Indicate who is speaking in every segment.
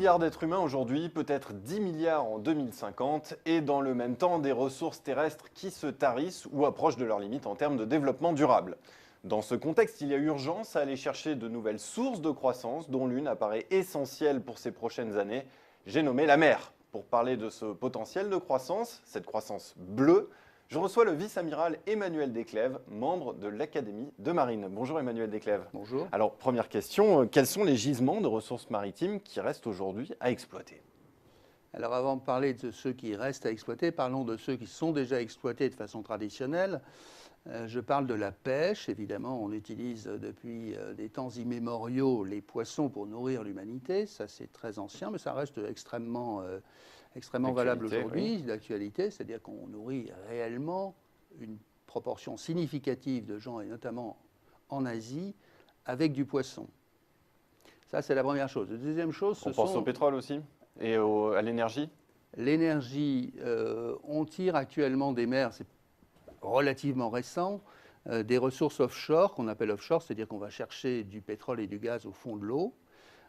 Speaker 1: milliards d'êtres humains aujourd'hui, peut-être 10 milliards en 2050, et dans le même temps des ressources terrestres qui se tarissent ou approchent de leurs limites en termes de développement durable. Dans ce contexte, il y a urgence à aller chercher de nouvelles sources de croissance, dont l'une apparaît essentielle pour ces prochaines années. J'ai nommé la mer. Pour parler de ce potentiel de croissance, cette croissance bleue, je reçois le vice-amiral Emmanuel Desclèves, membre de l'Académie de Marine. Bonjour Emmanuel Desclèves.
Speaker 2: Bonjour.
Speaker 1: Alors, première question, quels sont les gisements de ressources maritimes qui restent aujourd'hui à exploiter?
Speaker 2: Alors avant de parler de ceux qui restent à exploiter, parlons de ceux qui sont déjà exploités de façon traditionnelle. Je parle de la pêche. Évidemment, on utilise depuis des temps immémoriaux les poissons pour nourrir l'humanité. Ça, c'est très ancien, mais ça reste extrêmement valable aujourd'hui,
Speaker 1: oui.
Speaker 2: d'actualité. C'est-à-dire qu'on nourrit réellement une proportion significative de gens, et notamment en Asie, avec du poisson. Ça, c'est la première chose. La deuxième chose,
Speaker 1: On pense au pétrole aussi et à l'énergie?
Speaker 2: l'énergie. On tire actuellement des mers, c'est relativement récent, des ressources offshore, qu'on appelle offshore, c'est-à-dire qu'on va chercher du pétrole et du gaz au fond de l'eau.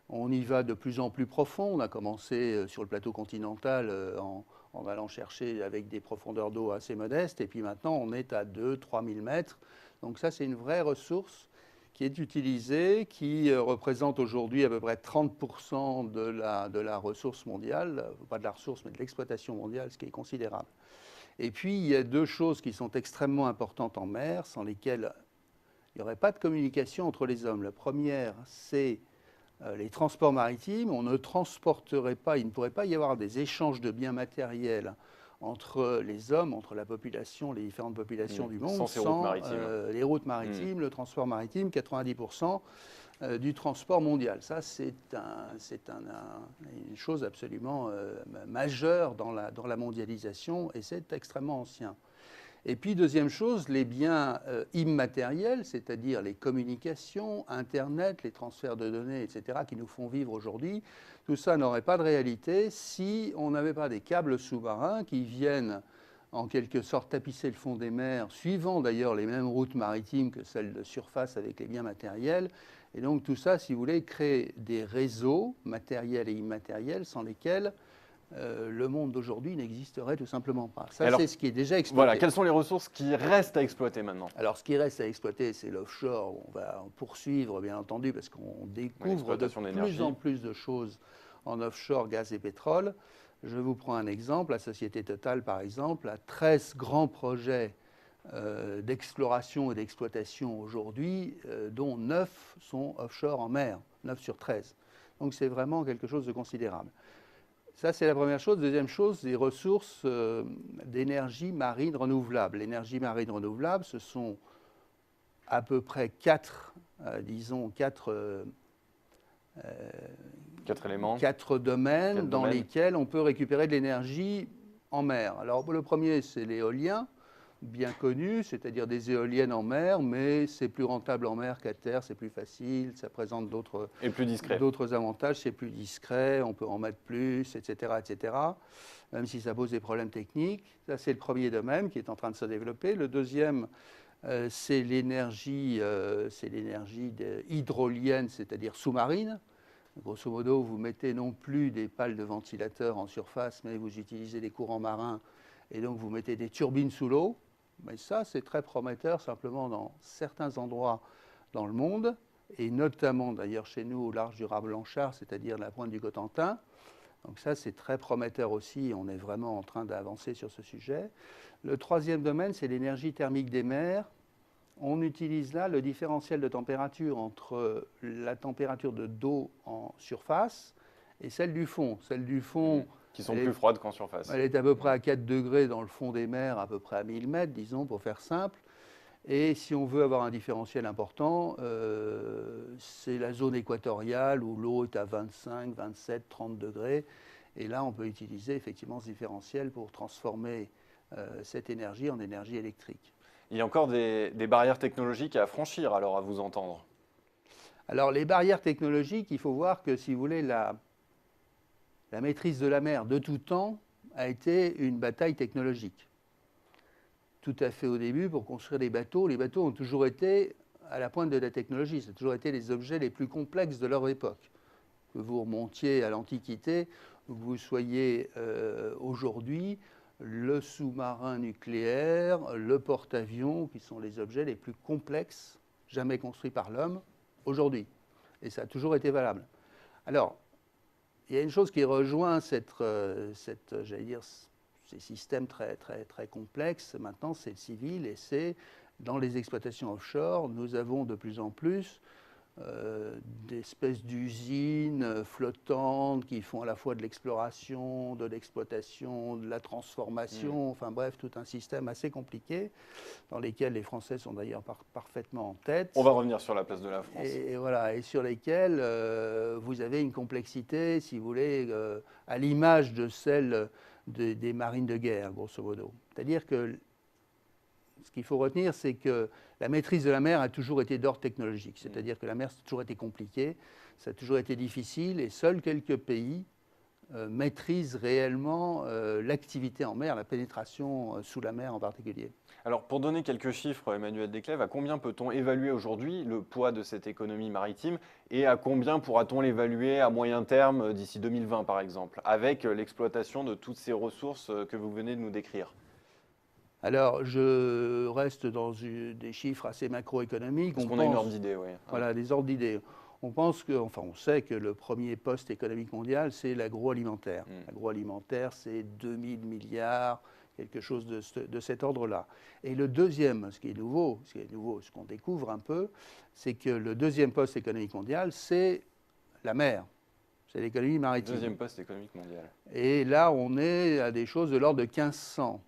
Speaker 2: On y va de plus en plus profond. On a commencé sur le plateau continental en allant chercher avec des profondeurs d'eau assez modestes. Et puis maintenant, on est à 2 000 à 3 000 mètres. Donc ça, c'est une vraie ressource qui est utilisée, qui représente aujourd'hui à peu près 30% de la ressource mondiale, pas de la ressource, mais de l'exploitation mondiale, ce qui est considérable. Et puis, il y a deux choses qui sont extrêmement importantes en mer, sans lesquelles il n'y aurait pas de communication entre les hommes. La première, c'est les transports maritimes. On ne transporterait pas, il ne pourrait pas y avoir des échanges de biens matériels entre les hommes, entre la population, les différentes populations du monde,
Speaker 1: sans
Speaker 2: les routes maritimes, le transport maritime, 90% du transport mondial. Ça, c'est une chose absolument majeure dans la mondialisation, et c'est extrêmement ancien. Et puis, deuxième chose, les biens immatériels, c'est-à-dire les communications, Internet, les transferts de données, etc., qui nous font vivre aujourd'hui, tout ça n'aurait pas de réalité si on n'avait pas des câbles sous-marins qui viennent en quelque sorte tapisser le fond des mers, suivant d'ailleurs les mêmes routes maritimes que celles de surface avec les biens matériels. Et donc tout ça, si vous voulez, crée des réseaux matériels et immatériels sans lesquels le monde d'aujourd'hui n'existerait tout simplement pas. Ça, c'est ce qui est déjà exploité.
Speaker 1: Voilà, quelles sont les ressources qui restent à exploiter maintenant?
Speaker 2: Alors, ce qui reste à exploiter, c'est l'offshore. On va poursuivre, bien entendu, parce qu'on découvre de plus en plus de choses en offshore, gaz et pétrole. Je vous prends un exemple. La société Total, par exemple, a 13 grands projets d'exploration et d'exploitation aujourd'hui, dont 9 sont offshore en mer, 9 sur 13. Donc, c'est vraiment quelque chose de considérable. Ça, c'est la première chose. Deuxième chose, les ressources d'énergie marine renouvelable. L'énergie marine renouvelable, ce sont à peu près quatre domaines dans lesquels on peut récupérer de l'énergie en mer. Alors, le premier, c'est l'éolien, bien connu, c'est-à-dire des éoliennes en mer, mais c'est plus rentable en mer qu'à terre, c'est plus facile, ça présente d'autres avantages, c'est plus discret, on peut en mettre plus, etc., etc., même si ça pose des problèmes techniques. Ça, c'est le premier domaine qui est en train de se développer. Le deuxième, c'est l'énergie hydrolienne, c'est-à-dire sous-marine. Grosso modo, vous mettez non plus des pales de ventilateurs en surface, mais vous utilisez des courants marins, et donc vous mettez des turbines sous l'eau. Mais ça, c'est très prometteur simplement dans certains endroits dans le monde, et notamment d'ailleurs chez nous au large du Raz-Blanchard, c'est-à-dire la pointe du Cotentin. Donc ça, c'est très prometteur aussi, on est vraiment en train d'avancer sur ce sujet. Le troisième domaine, c'est l'énergie thermique des mers. On utilise là le différentiel de température entre la température d'eau en surface et celle du fond. Celle du fond,
Speaker 1: qui sont plus froides qu'en surface.
Speaker 2: Elle est à peu près à 4 degrés dans le fond des mers, à peu près à 1000 mètres, disons, pour faire simple. Et si on veut avoir un différentiel important, c'est la zone équatoriale où l'eau est à 25, 27, 30 degrés. Et là, on peut utiliser effectivement ce différentiel pour transformer cette énergie en énergie électrique.
Speaker 1: Il y a encore des barrières technologiques à franchir, alors, à vous entendre.
Speaker 2: Alors, les barrières technologiques, il faut voir que, si vous voulez, la maîtrise de la mer de tout temps a été une bataille technologique. Tout à fait au début, pour construire les bateaux ont toujours été à la pointe de la technologie. Ça a toujours été les objets les plus complexes de leur époque. que vous remontiez à l'Antiquité, que vous soyez aujourd'hui le sous-marin nucléaire, le porte-avions, qui sont les objets les plus complexes jamais construits par l'homme aujourd'hui. Et ça a toujours été valable. Alors, il y a une chose qui rejoint j'allais dire, ces systèmes très, très, très complexes. Maintenant, c'est le civil et c'est dans les exploitations offshore, nous avons de plus en plus d'espèces d'usines flottantes qui font à la fois de l'exploration, de l'exploitation, de la transformation, enfin bref, tout un système assez compliqué dans lesquels les Français sont d'ailleurs parfaitement en tête.
Speaker 1: On va revenir sur la place de la France.
Speaker 2: Et voilà, et sur lesquels vous avez une complexité, si vous voulez, à l'image de celle des marines de guerre, grosso modo. C'est-à-dire que ce qu'il faut retenir, c'est que la maîtrise de la mer a toujours été d'ordre technologique. C'est-à-dire que la mer, ça a toujours été compliqué, ça a toujours été difficile, et seuls quelques pays maîtrisent réellement l'activité en mer, la pénétration sous la mer en particulier.
Speaker 1: Alors, pour donner quelques chiffres, Emmanuel Desclèves, à combien peut-on évaluer aujourd'hui le poids de cette économie maritime et à combien pourra-t-on l'évaluer à moyen terme d'ici 2020, par exemple, avec l'exploitation de toutes ces ressources que vous venez de nous décrire?
Speaker 2: Alors, je reste dans des chiffres assez macroéconomiques.
Speaker 1: Parce qu'on a une ordre d'idée, oui.
Speaker 2: Voilà, des ordres d'idées. On sait que le premier poste économique mondial, c'est l'agroalimentaire. L'agroalimentaire, c'est 2000 milliards, quelque chose de cet ordre-là. Et le deuxième, ce qui est nouveau, ce qu'on découvre un peu, c'est que le deuxième poste économique mondial, c'est la mer. C'est l'économie maritime.
Speaker 1: Deuxième poste économique mondial.
Speaker 2: Et là, on est à des choses de l'ordre de 1500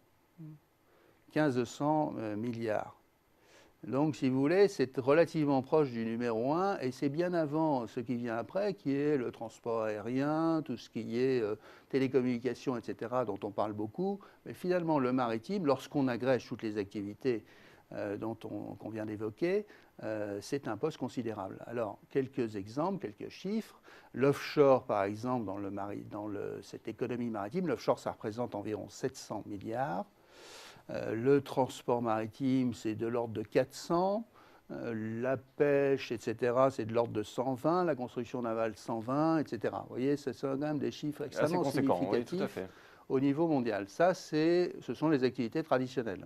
Speaker 2: milliards. Donc, si vous voulez, c'est relativement proche du numéro 1 et c'est bien avant ce qui vient après, qui est le transport aérien, tout ce qui est télécommunications, etc., dont on parle beaucoup. Mais finalement, le maritime, lorsqu'on agrège toutes les activités qu'on vient d'évoquer, c'est un poste considérable. Alors, quelques exemples, quelques chiffres. L'offshore, par exemple, dans cette économie maritime, l'offshore, ça représente environ 700 milliards. Le transport maritime, c'est de l'ordre de 400. La pêche, etc., c'est de l'ordre de 120. La construction navale, 120, etc. Vous voyez, ce sont quand même des chiffres extrêmement significatifs,
Speaker 1: oui, tout à fait,
Speaker 2: au niveau mondial. Ça, ce sont les activités traditionnelles.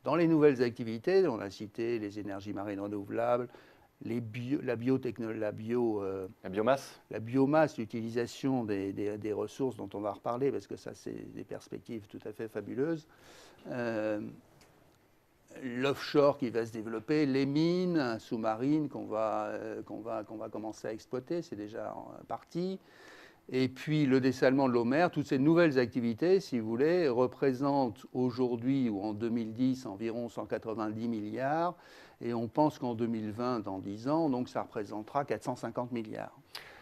Speaker 2: Dans les nouvelles activités, on a cité les énergies marines renouvelables, la biomasse, l'utilisation des ressources dont on va reparler, parce que ça, c'est des perspectives tout à fait fabuleuses. L'offshore qui va se développer, les mines sous-marines qu'on va commencer à exploiter, c'est déjà parti. Et puis le dessalement de l'eau mer, toutes ces nouvelles activités, si vous voulez, représentent aujourd'hui ou en 2010 environ 190 milliards. Et on pense qu'en 2020, dans 10 ans, donc ça représentera 450 milliards.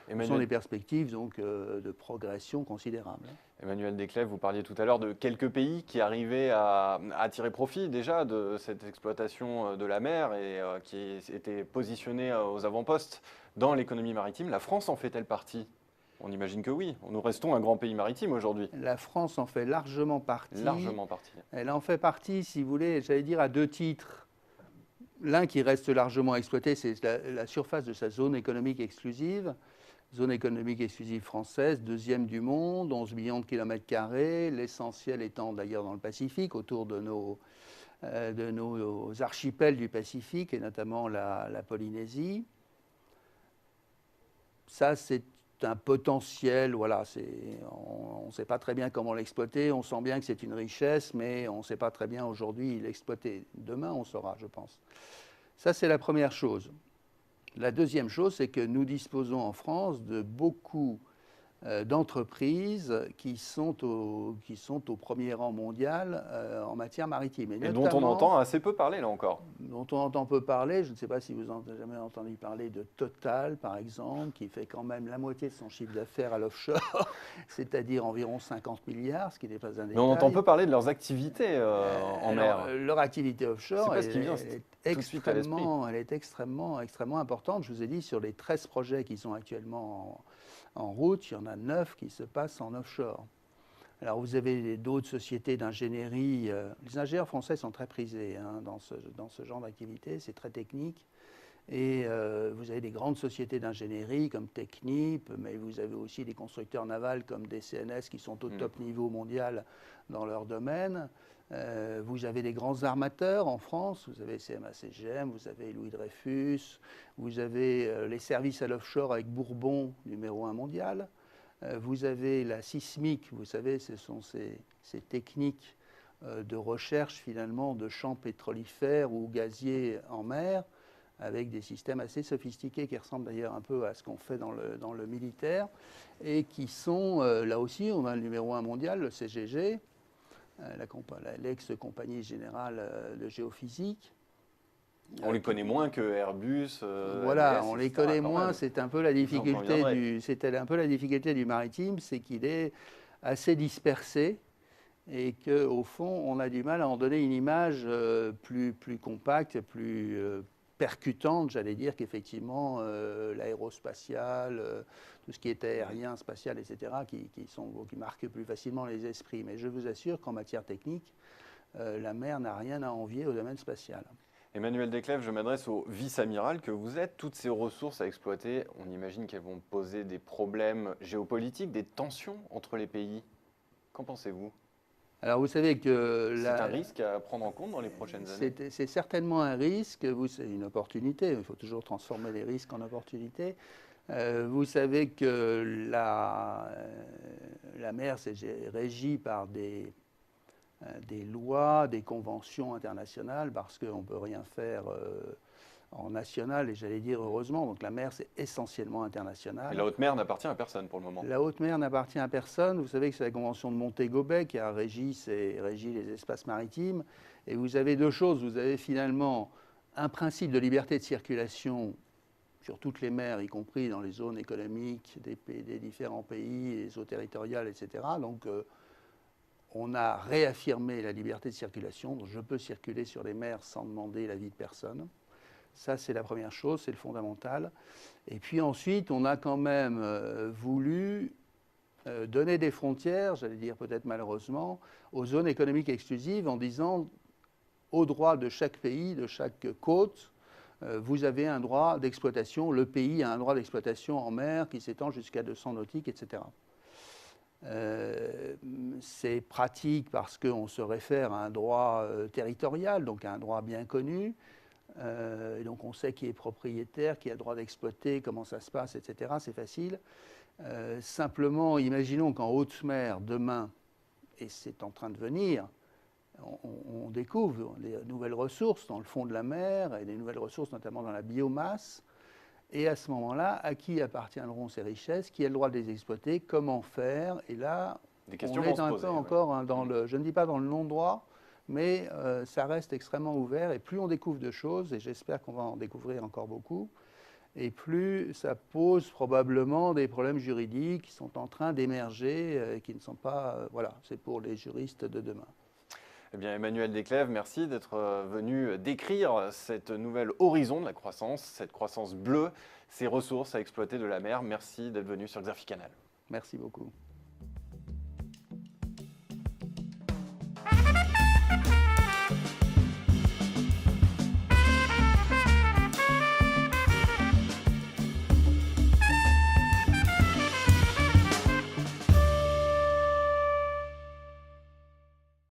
Speaker 2: Ce sont des perspectives donc, de progression considérable.
Speaker 1: Emmanuel Desclèves, vous parliez tout à l'heure de quelques pays qui arrivaient à tirer profit déjà de cette exploitation de la mer et qui étaient positionnés aux avant-postes dans l'économie maritime. La France en fait-elle partie ? On imagine que oui. Nous restons un grand pays maritime aujourd'hui.
Speaker 2: La France en fait largement partie.
Speaker 1: Largement partie.
Speaker 2: Elle en fait partie, si vous voulez, j'allais dire à deux titres. L'un qui reste largement exploité, c'est la surface de sa zone économique exclusive. Zone économique exclusive française, deuxième du monde, 11 millions de kilomètres carrés, l'essentiel étant d'ailleurs dans le Pacifique, autour de nos archipels du Pacifique, et notamment la Polynésie. Ça, c'est un potentiel, voilà, on ne sait pas très bien comment l'exploiter, on sent bien que c'est une richesse, mais on ne sait pas très bien aujourd'hui l'exploiter. Demain, on saura, je pense. Ça, c'est la première chose. La deuxième chose, c'est que nous disposons en France de beaucoup d'entreprises qui sont au premier rang mondial en matière maritime.
Speaker 1: Et dont on entend assez peu parler, là encore.
Speaker 2: Dont on entend peu parler. Je ne sais pas si vous avez jamais entendu parler de Total, par exemple, qui fait quand même la moitié de son chiffre d'affaires à l'offshore, c'est-à-dire environ 50 milliards, ce qui n'est pas un détail.
Speaker 1: Mais on entend peu parler de leurs activités en mer.
Speaker 2: Leur activité offshore
Speaker 1: est
Speaker 2: extrêmement importante. Je vous ai dit, sur les 13 projets qui sont actuellement en route, il y en a 9 qui se passent en offshore. Alors vous avez d'autres sociétés d'ingénierie. Les ingénieurs français sont très prisés dans ce genre d'activité, c'est très technique. Et vous avez des grandes sociétés d'ingénierie comme Technip, mais vous avez aussi des constructeurs navals comme des CNS qui sont au top niveau mondial dans leur domaine. Vous avez des grands armateurs en France, vous avez CMA-CGM, vous avez Louis Dreyfus, vous avez les services à l'offshore avec Bourbon, numéro 1 mondial. Vous avez la sismique, vous savez, ce sont ces techniques de recherche finalement de champs pétrolifères ou gaziers en mer, avec des systèmes assez sophistiqués qui ressemblent d'ailleurs un peu à ce qu'on fait dans le militaire, et qui sont, là aussi, on a le numéro 1 mondial, le CGG, l'ex-compagnie générale de géophysique.
Speaker 1: On les connaît moins que Airbus.
Speaker 2: Voilà,
Speaker 1: ADS,
Speaker 2: on les
Speaker 1: etc.
Speaker 2: connaît
Speaker 1: quand
Speaker 2: moins,
Speaker 1: même.
Speaker 2: c'était un peu la difficulté c'était un peu la difficulté du maritime, c'est qu'il est assez dispersé et qu'au fond, on a du mal à en donner une image plus compacte, plus percutante, j'allais dire, qu'effectivement l'aérospatial, tout ce qui est aérien, spatial, etc., qui marquent plus facilement les esprits. Mais je vous assure qu'en matière technique, la mer n'a rien à envier au domaine spatial.
Speaker 1: Emmanuel Desclèves, je m'adresse au vice-amiral que vous êtes. Toutes ces ressources à exploiter, on imagine qu'elles vont poser des problèmes géopolitiques, des tensions entre les pays. Qu'en pensez-vous?
Speaker 2: Alors vous savez que
Speaker 1: C'est un risque à prendre en compte dans les prochaines années?
Speaker 2: c'est certainement un risque, c'est une opportunité, il faut toujours transformer les risques en opportunités. Vous savez que la mer c'est régie par des lois, des conventions internationales, parce qu'on ne peut rien faire en national, et j'allais dire heureusement. Donc la mer, c'est essentiellement international.
Speaker 1: Et la haute mer n'appartient à personne pour le moment.
Speaker 2: La haute mer n'appartient à personne. Vous savez que c'est la convention de Montego Bay qui a régi les espaces maritimes. Et vous avez deux choses. Vous avez finalement un principe de liberté de circulation sur toutes les mers, y compris dans les zones économiques des différents pays, les eaux territoriales, etc. Donc on a réaffirmé la liberté de circulation. Donc je peux circuler sur les mers sans demander l'avis de personne. Ça, c'est la première chose, c'est le fondamental. Et puis ensuite, on a quand même voulu donner des frontières, j'allais dire peut-être malheureusement, aux zones économiques exclusives en disant au droit de chaque pays, de chaque côte, vous avez un droit d'exploitation, le pays a un droit d'exploitation en mer qui s'étend jusqu'à 200 nautiques, etc. C'est pratique parce qu'on se réfère à un droit territorial, donc à un droit bien connu. Et donc on sait qui est propriétaire, qui a le droit d'exploiter, comment ça se passe, etc. C'est facile. Simplement, imaginons qu'en haute mer, demain, et c'est en train de venir, on découvre des nouvelles ressources dans le fond de la mer, et des nouvelles ressources notamment dans la biomasse. Et à ce moment-là, à qui appartiendront ces richesses? Qui a le droit de les exploiter? Comment faire? Et là, on est un peu encore dans le, je ne dis pas dans le non-droit, mais ça reste extrêmement ouvert. Et plus on découvre de choses, et j'espère qu'on va en découvrir encore beaucoup, et plus ça pose probablement des problèmes juridiques qui sont en train d'émerger, qui ne sont pas... voilà, c'est pour les juristes de demain.
Speaker 1: Eh bien, Emmanuel Desclèves, merci d'être venu décrire cette nouvelle horizon de la croissance, cette croissance bleue, ces ressources à exploiter de la mer. Merci d'être venu sur Xerfi Canal.
Speaker 2: Merci beaucoup.